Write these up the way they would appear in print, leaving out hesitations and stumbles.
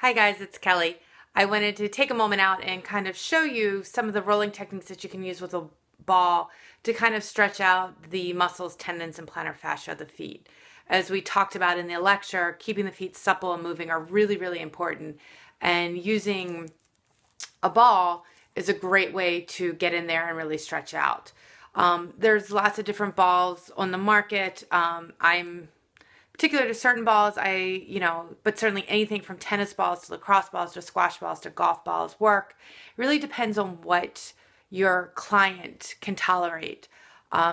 Hi guys, it's Kelly. I wanted to take a moment out and kind of show you some of the rolling techniques that you can use with a ball to kind of stretch out the muscles, tendons, and plantar fascia of the feet. As we talked about in the lecture, keeping the feet supple and moving are really, really important. And using a ball is a great way to get in there and really stretch out. There's lots of different balls on the market. I'm particular to certain balls, but certainly anything from tennis balls to lacrosse balls to squash balls to golf balls work. It really depends on what your client can tolerate.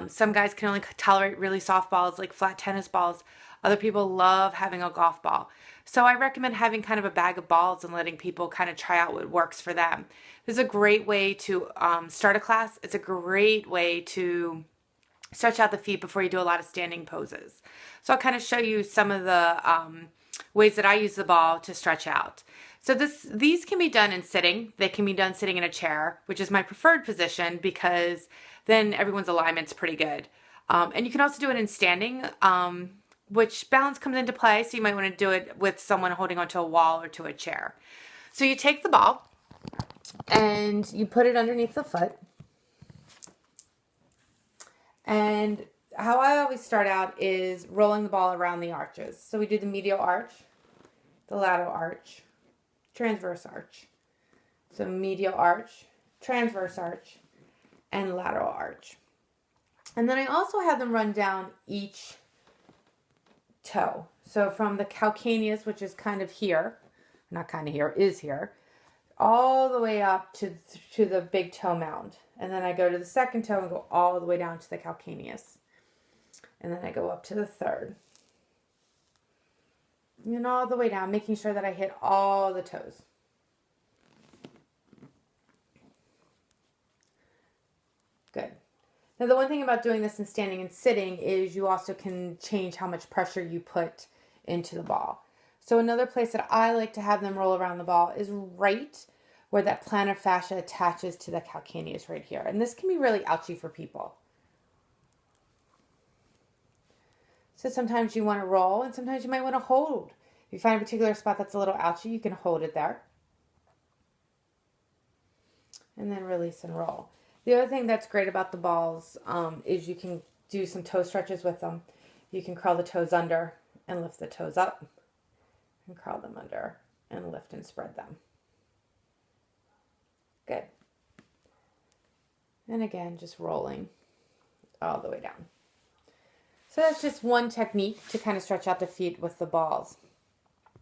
Some guys can only tolerate really soft balls like flat tennis balls. Other people love having a golf ball. So I recommend having kind of a bag of balls and letting people kind of try out what works for them. This is a great way to start a class. It's a great way to stretch out the feet before you do a lot of standing poses. So I'll kind of show you some of the ways that I use the ball to stretch out. So these can be done in sitting. They can be done sitting in a chair, which is my preferred position because then everyone's alignment's pretty good. And you can also do it in standing, which balance comes into play. So you might want to do it with someone holding onto a wall or to a chair. So you take the ball and you put it underneath the foot. And how I always start out is rolling the ball around the arches. So we do the medial arch, the lateral arch, transverse arch. So medial arch, transverse arch, and lateral arch. And then I also have them run down each toe. So from the calcaneus, which is kind of here, not kind of here, is here, all the way up to the big toe mound. And then I go to the second toe and go all the way down to the calcaneus. And then I go up to the third. And all the way down, making sure that I hit all the toes. Good. Now the one thing about doing this in standing and sitting is you also can change how much pressure you put into the ball. So another place that I like to have them roll around the ball is right where that plantar fascia attaches to the calcaneus right here. And this can be really ouchy for people. So sometimes you want to roll and sometimes you might want to hold. If you find a particular spot that's a little ouchy, you can hold it there. And then release and roll. The other thing that's great about the balls is you can do some toe stretches with them. You can curl the toes under and lift the toes up. And curl them under and lift and spread them. Good. And again, just rolling all the way down. So that's just one technique to kind of stretch out the feet with the balls.